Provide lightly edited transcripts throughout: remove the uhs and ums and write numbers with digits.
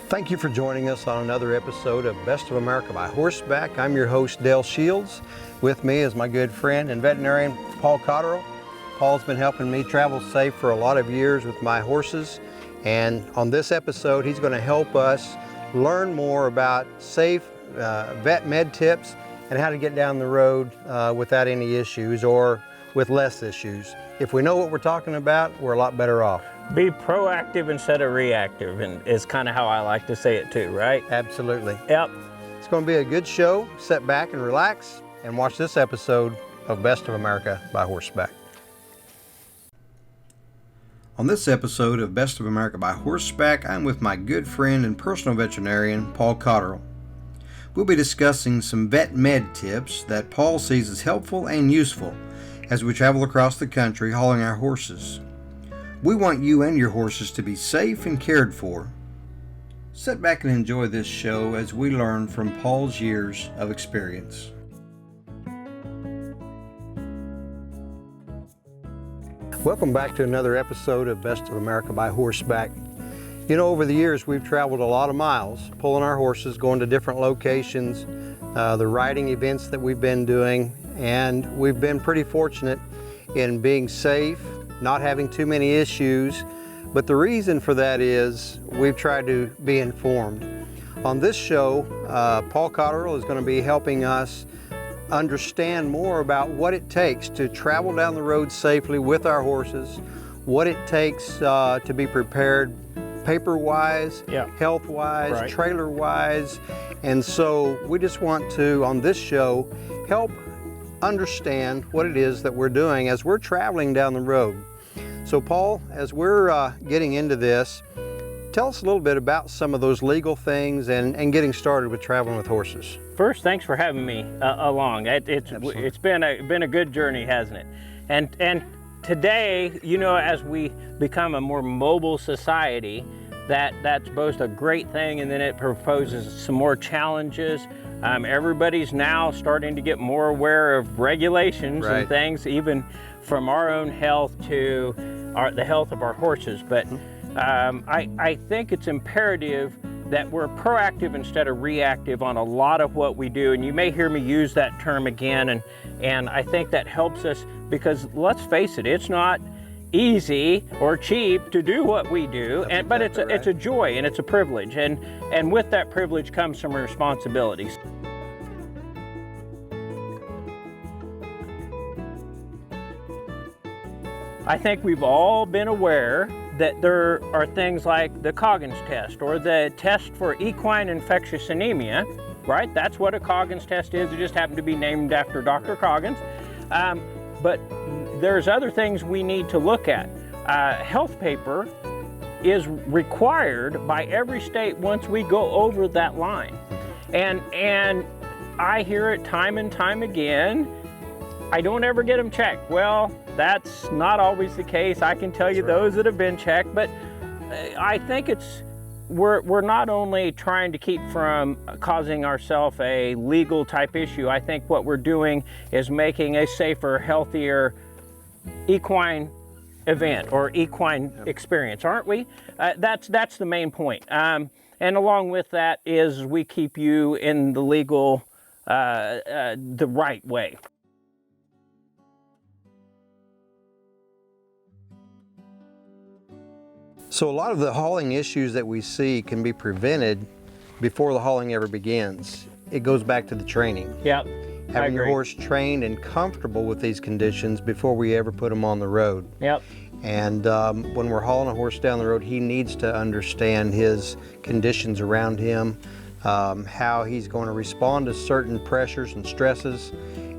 Thank you for joining us on another episode of Best of America by Horseback. I'm your host, Dale Shields. With me is my good friend and veterinarian, Paul Cotterill. Paul's been helping me travel safe for a lot of years with my horses. And on this episode, he's going to help us learn more about safe vet med tips and how to get down the road without any issues or with less issues. If we know what we're talking about, we're a lot better off. Be proactive instead of reactive, and is kind of how I like to say it too, right? Absolutely. Yep. It's going to be a good show. Sit back and relax and watch this episode of Best of America by Horseback. On this episode of Best of America by Horseback, I'm with my good friend and personal veterinarian, Paul Cotterill. We'll be discussing some vet med tips that Paul sees as helpful and useful as we travel across the country hauling our horses. We want you and your horses to be safe and cared for. Sit back and enjoy this show as we learn from Paul's years of experience. Welcome back to another episode of Best of America by Horseback. You know, over the years we've traveled a lot of miles, pulling our horses, going to different locations, the riding events that we've been doing, and we've been pretty fortunate in being safe, not having too many issues, but the reason for that is we've tried to be informed. On this show, Paul Cotterill is going to be helping us understand more about what it takes to travel down the road safely with our horses, what it takes to be prepared paper-wise, health-wise, right, trailer-wise, and so we just want to, on this show, help understand what it is that we're doing as we're traveling down the road. So Paul, as we're getting into this, tell us a little bit about some of those legal things and getting started with traveling with horses. First, thanks for having me along. It's been a good journey, hasn't it? And today, you know, as we become a more mobile society, that's both a great thing, and then it proposes some more challenges. Everybody's now starting to get more aware of regulations and things, even from our own health to the health of our horses. But I think it's imperative that we're proactive instead of reactive on a lot of what we do. And you may hear me use that term again, and I think that helps us because, let's face it, it's not easy or cheap to do what we do, but it's a joy and it's a privilege, and with that privilege comes some responsibilities. I think we've all been aware that there are things like the Coggins test or the test for equine infectious anemia, right? That's what a Coggins test is. It just happened to be named after Dr. Coggins. But there's other things we need to look at. Health paper is required by every state once we go over that line. And I hear it time and time again, I don't ever get them checked. Well, that's not always the case. I can tell you those that have been checked, but I think we're not only trying to keep from causing ourselves a legal type issue. I think what we're doing is making a safer, healthier equine event or equine experience, aren't we? That's the main point. And along with that is we keep you in the legal, the right way. So a lot of the hauling issues that we see can be prevented before the hauling ever begins. It goes back to the training. Yep. Having your horse trained and comfortable with these conditions before we ever put him on the road. Yep. And when we're hauling a horse down the road, he needs to understand his conditions around him, how he's going to respond to certain pressures and stresses.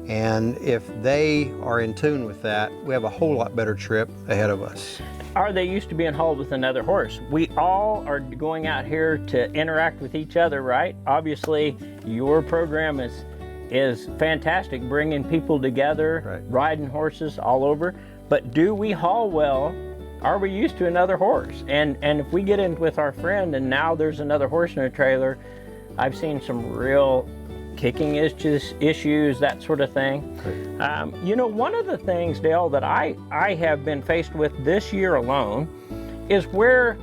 And if they are in tune with that, we have a whole lot better trip ahead of us. Are they used to being hauled with another horse? We all are going out here to interact with each other, right? Obviously, your program is fantastic, bringing people together, riding horses all over. But do we haul well? Are we used to another horse? And if we get in with our friend and now there's another horse in a trailer, I've seen some real kicking issues, that sort of thing. You know, one of the things, Dale, that I have been faced with this year alone is where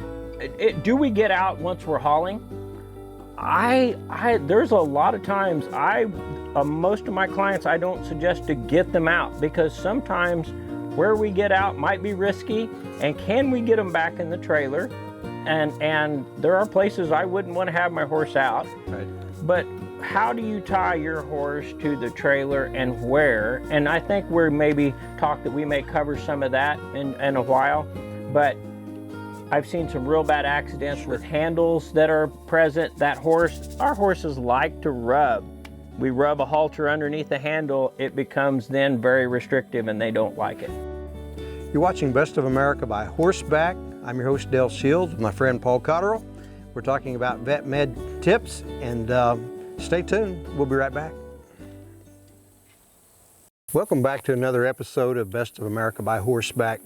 do we get out once we're hauling? There's a lot of times most of my clients, I don't suggest to get them out, because sometimes where we get out might be risky, and can we get them back in the trailer? And there are places I wouldn't want to have my horse out. Right. But how do you tie your horse to the trailer and where? And I think we maybe talk that we may cover some of that in a while, but I've seen some real bad accidents with handles that are present. Our horses like to rub. We rub a halter underneath the handle, it becomes then very restrictive and they don't like it. You're watching Best of America by Horseback. I'm your host, Dale Shields, with my friend Paul Cotterill. We're talking about vet med tips, and stay tuned. We'll be right back. Welcome back to another episode of Best of America by Horseback.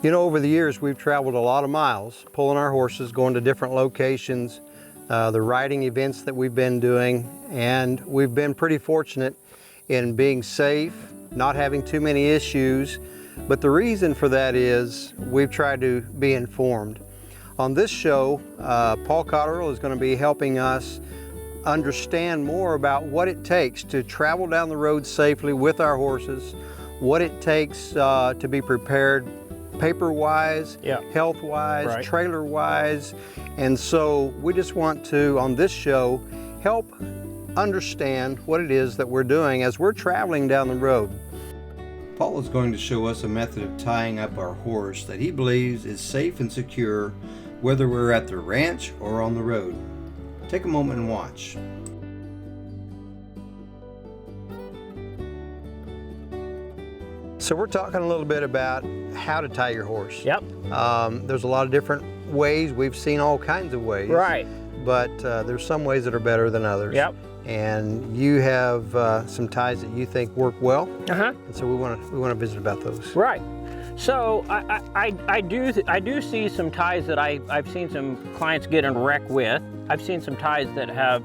You know, over the years, we've traveled a lot of miles, pulling our horses, going to different locations, the riding events that we've been doing, and we've been pretty fortunate in being safe, not having too many issues. But the reason for that is we've tried to be informed. On this show, Paul Cotterill is going to be helping us understand more about what it takes to travel down the road safely with our horses, what it takes to be prepared paper-wise, health-wise, right, trailer-wise. And so we just want to, on this show, help understand what it is that we're doing as we're traveling down the road. Paul is going to show us a method of tying up our horse that he believes is safe and secure, whether we're at the ranch or on the road. Take a moment and watch. So we're talking a little bit about how to tie your horse. Yep. There's a lot of different ways. We've seen all kinds of ways. Right. But there's some ways that are better than others. Yep. And you have some ties that you think work well. Uh-huh. And so we want to visit about those. Right. So I do see some ties that I've seen some clients get in a wreck with. I've seen some ties that have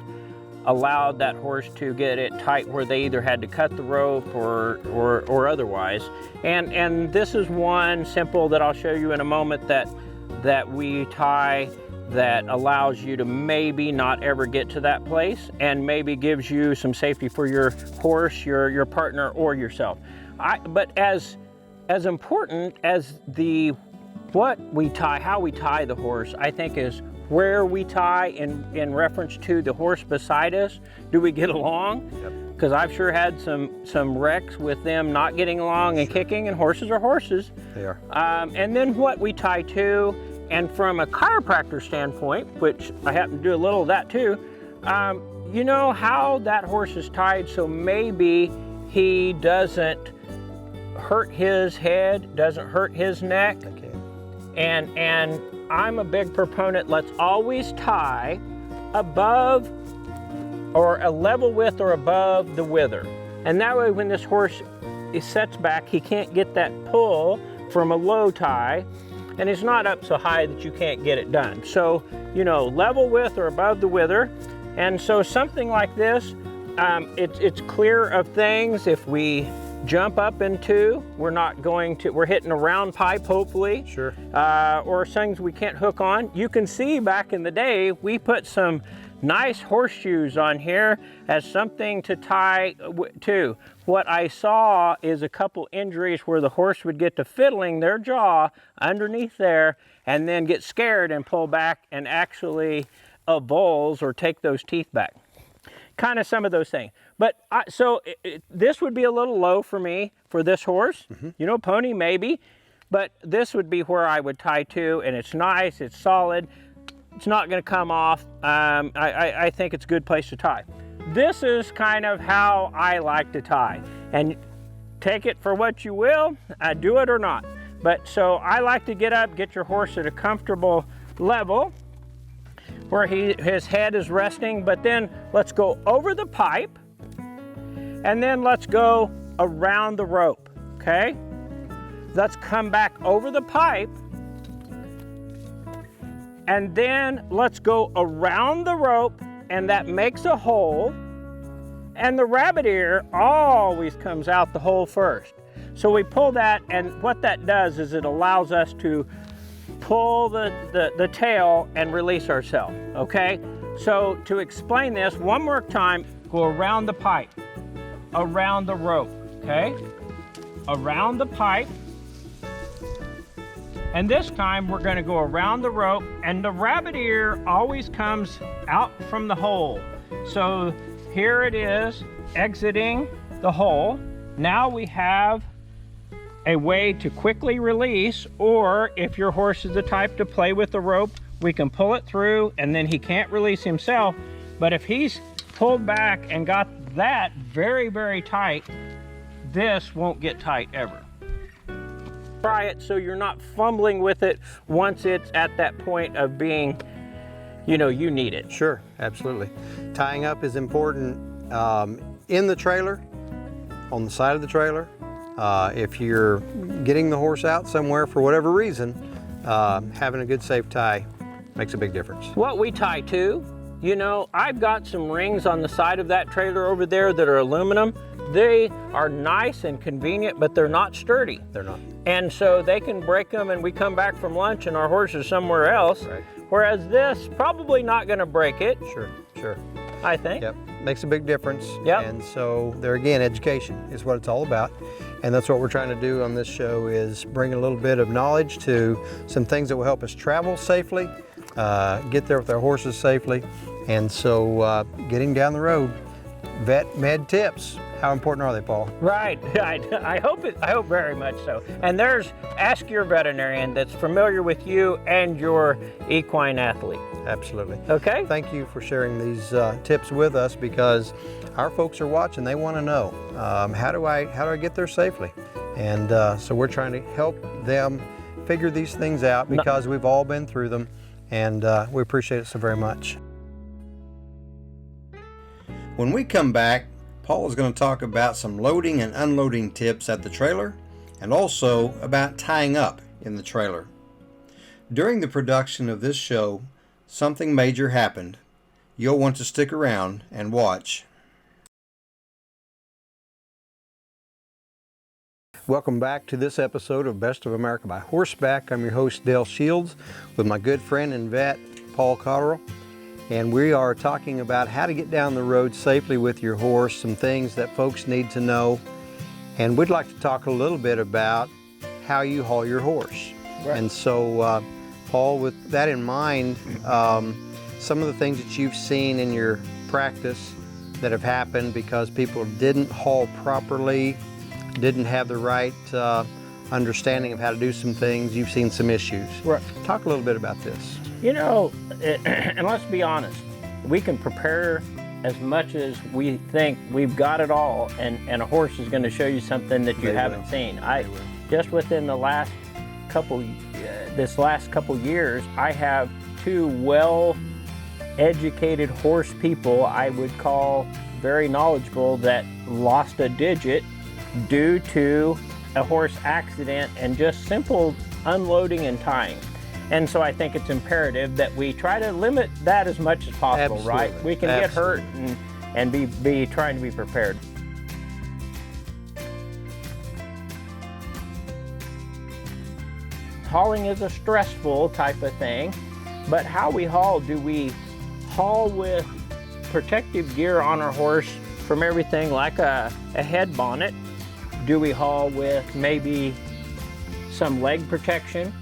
allowed that horse to get it tight where they either had to cut the rope or otherwise. And this is one simple that I'll show you in a moment that we tie that allows you to maybe not ever get to that place and maybe gives you some safety for your horse, your partner, or yourself. But as important as what we tie, how we tie the horse, I think is where we tie in reference to the horse beside us. Do we get along? Because I've sure had some wrecks with them not getting along and kicking, and horses are horses. They are. And then what we tie to, and from a chiropractor standpoint, which I happen to do a little of that too, you know how that horse is tied so maybe he doesn't hurt his head, doesn't hurt his neck. Okay. And I'm a big proponent, let's always tie above or a level with or above the wither. And that way when this horse sets back, he can't get that pull from a low tie, and it's not up so high that you can't get it done. So, you know, level with or above the wither. And so something like this, it's clear of things. If we jump up into, we're hitting a round pipe, hopefully. Sure. Or things we can't hook on. You can see back in the day, we put some nice horseshoes on here as something to tie to. What I saw is a couple injuries where the horse would get to fiddling their jaw underneath there and then get scared and pull back and actually avulse or take those teeth back. Kind of some of those things. But this would be a little low for me for this horse. Mm-hmm. You know, pony maybe, but this would be where I would tie to, and it's nice, it's solid, it's not going to come off. I think it's a good place to tie. This is kind of how I like to tie, and take it for what you will, do it or not. But so I like to get up, get your horse at a comfortable level where his head is resting, but then let's go over the pipe, and then let's go around the rope, okay? Let's come back over the pipe, and then let's go around the rope, and that makes a hole, and the rabbit ear always comes out the hole first. So we pull that, and what that does is it allows us to pull the tail and release ourselves, okay? So to explain this one more time, go around the pipe, around the rope, okay? Around the pipe. And this time we're going to go around the rope, and the rabbit ear always comes out from the hole. So here it is exiting the hole. Now we have a way to quickly release, or if your horse is the type to play with the rope, we can pull it through and then he can't release himself. But if he's pulled back and got that very, very tight, this won't get tight ever. Try it so you're not fumbling with it once it's at that point of being, you know, you need it. Sure, absolutely. Tying up is important in the trailer, on the side of the trailer. If you're getting the horse out somewhere for whatever reason, having a good safe tie makes a big difference. What we tie to, you know, I've got some rings on the side of that trailer over there that are aluminum. They are nice and convenient, but they're not sturdy. They're not. And so they can break them and we come back from lunch and our horse is somewhere else. Right. Whereas this, probably not gonna break it. Sure, sure. I think. Yep, makes a big difference. Yep. And so there again, education is what it's all about. And that's what we're trying to do on this show, is bring a little bit of knowledge to some things that will help us travel safely, get there with our horses safely. And so getting down the road, vet med tips. How important are they, Paul? Right, I hope very much so. And there's, ask your veterinarian that's familiar with you and your equine athlete. Absolutely. Okay? Thank you for sharing these tips with us, because our folks are watching. They want to know, how do I get there safely? And so we're trying to help them figure these things out, because we've all been through them, and we appreciate it so very much. When we come back, Paul is going to talk about some loading and unloading tips at the trailer, and also about tying up in the trailer. During the production of this show, something major happened. You'll want to stick around and watch. Welcome back to this episode of Best of America by Horseback. I'm your host, Dale Shields, with my good friend and vet, Paul Cotterill. And we are talking about how to get down the road safely with your horse, some things that folks need to know. And we'd like to talk a little bit about how you haul your horse. Right. And so, Paul, with that in mind, some of the things that you've seen in your practice that have happened because people didn't haul properly, didn't have the right understanding of how to do some things, you've seen some issues. Right. Talk a little bit about this. You know, and let's be honest, we can prepare as much as we think we've got it all, and a horse is going to show you something that you haven't seen. Just within the last couple years, I have two well-educated horse people I would call very knowledgeable that lost a digit due to a horse accident and just simple unloading and tying. And so I think it's imperative that we try to limit that as much as possible. Absolutely. Right? We can get hurt and be trying to be prepared. Hauling is a stressful type of thing, but how we haul, do we haul with protective gear on our horse from everything like a head bonnet? Do we haul with maybe some leg protection?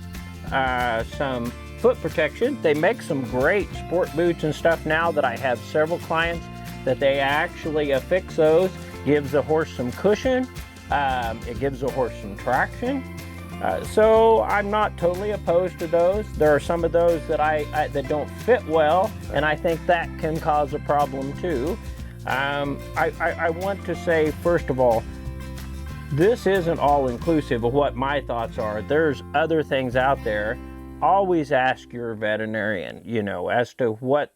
Some foot protection? They make some great sport boots and stuff now that I have several clients that they actually affix those. Gives the horse some cushion. It gives the horse some traction. So I'm not totally opposed to those. There are some of those that that don't fit well, and I think that can cause a problem too. I want to say, first of all, this isn't all inclusive of what my thoughts are. There's other things out there. Always ask your veterinarian, you know, as to what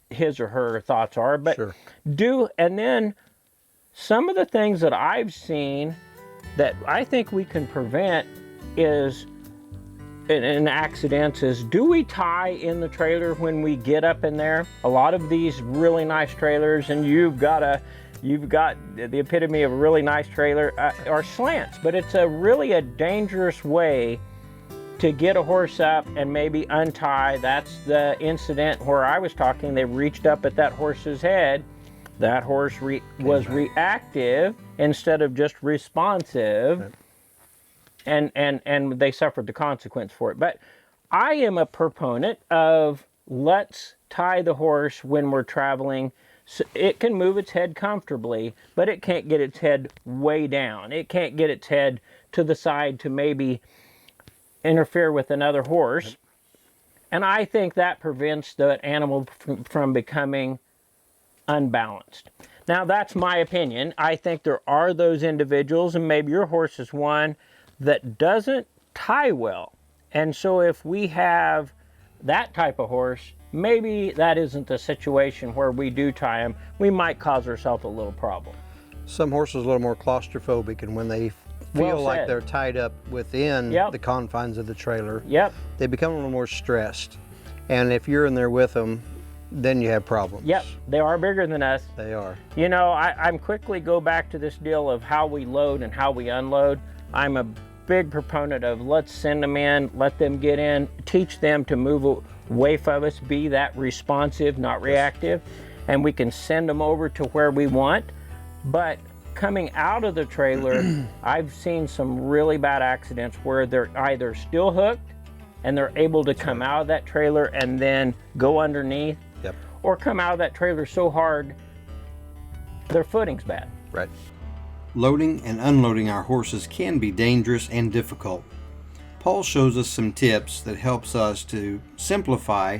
his or her thoughts are. But sure. And then some of the things that I've seen that I think we can prevent is in accidents is, do we tie in the trailer when we get up in there? A lot of these really nice trailers, and you've got the epitome of a really nice trailer, are slants, but it's really a dangerous way to get a horse up and maybe untie. That's the incident where I was talking. They reached up at that horse's head. That horse was reactive instead of just responsive, and they suffered the consequence for it. But I am a proponent of let's tie the horse when we're traveling. So it can move its head comfortably, but it can't get its head way down. It can't get its head to the side to maybe interfere with another horse. And I think that prevents the animal from becoming unbalanced. Now, that's my opinion. I think there are those individuals, and maybe your horse is one, that doesn't tie well. And so if we have that type of horse, maybe that isn't the situation where we do tie them. We might cause ourselves a little problem. Some horses are a little more claustrophobic, and when they feel like they're tied up within the confines of the trailer, they become a little more stressed. And if you're in there with them, then you have problems. Yep, they are bigger than us. They are. You know, I'm quickly go back to this deal of how we load and how we unload. I'm a big proponent of let's send them in, let them get in, teach them to move away from us, be that responsive, not reactive, and we can send them over to where we want. But coming out of the trailer, I've seen some really bad accidents where they're either still hooked and they're able to come out of that trailer and then go underneath, or come out of that trailer so hard their footing's bad. Right. Loading and unloading our horses can be dangerous and difficult. Paul shows us some tips that helps us to simplify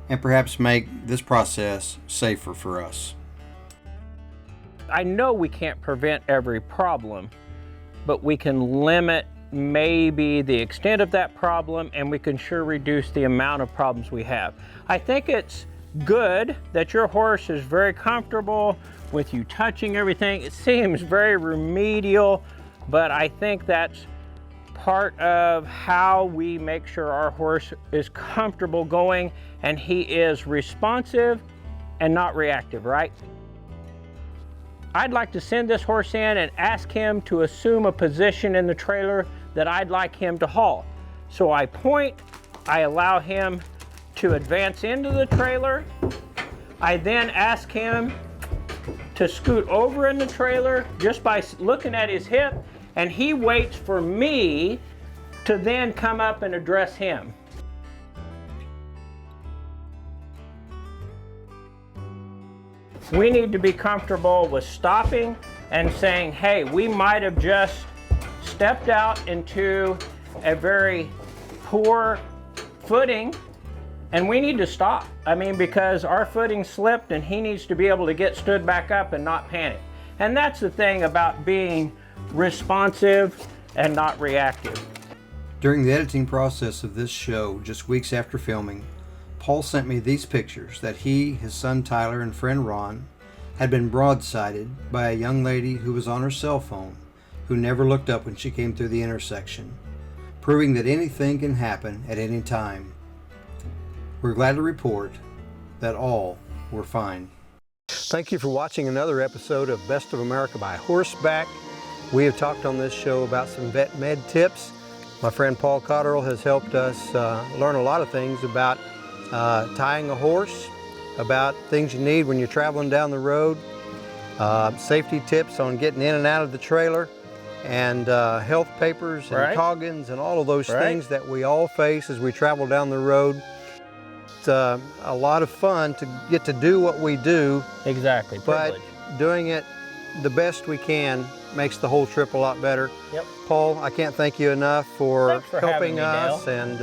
and perhaps make this process safer for us. I know we can't prevent every problem, but we can limit maybe the extent of that problem, and we can sure reduce the amount of problems we have. I think it's good that your horse is very comfortable with you touching everything. It seems very remedial, but I think that's part of how we make sure our horse is comfortable going and he is responsive and not reactive, right? I'd like to send this horse in and ask him to assume a position in the trailer that I'd like him to haul. So I point, I allow him to advance into the trailer. I then ask him to scoot over in the trailer just by looking at his hip, and he waits for me to then come up and address him. We need to be comfortable with stopping and saying, hey, we might have just stepped out into a very poor footing and we need to stop. I mean, because our footing slipped and he needs to be able to get stood back up and not panic. And that's the thing about being responsive and not reactive. During the editing process of this show, just weeks after filming, Paul sent me these pictures that he, his son Tyler, and friend Ron had been broadsided by a young lady who was on her cell phone, who never looked up when she came through the intersection, proving that anything can happen at any time. We're glad to report that all were fine. Thank you for watching another episode of Best of America by Horseback. We have talked on this show about some vet med tips. My friend Paul Cotterill has helped us learn a lot of things about tying a horse, about things you need when you're traveling down the road, safety tips on getting in and out of the trailer, and health papers and coggins and all of those things that we all face as we travel down the road. It's a lot of fun to get to do what we do. Exactly, privilege. But doing it the best we can makes the whole trip a lot better. Yep. Paul, I can't thank you enough for helping us and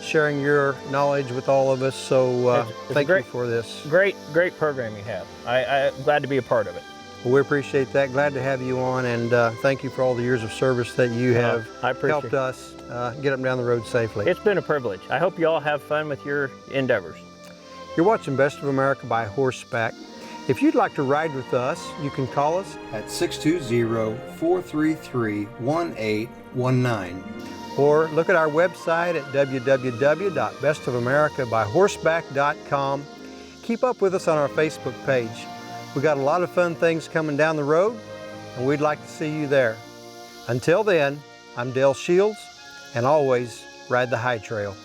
sharing your knowledge with all of us. So thank you for this. Great program you have. I'm glad to be a part of it. Well, we appreciate that. Glad to have you on, and thank you for all the years of service that you have helped us get up and down the road safely. It's been a privilege. I hope you all have fun with your endeavors. You're watching Best of America by Horseback. If you'd like to ride with us, you can call us at 620-433-1819. Or look at our website at www.bestofamericabyhorseback.com. Keep up with us on our Facebook page. We got a lot of fun things coming down the road, and we'd like to see you there. Until then, I'm Dale Shields, and always ride the high trail.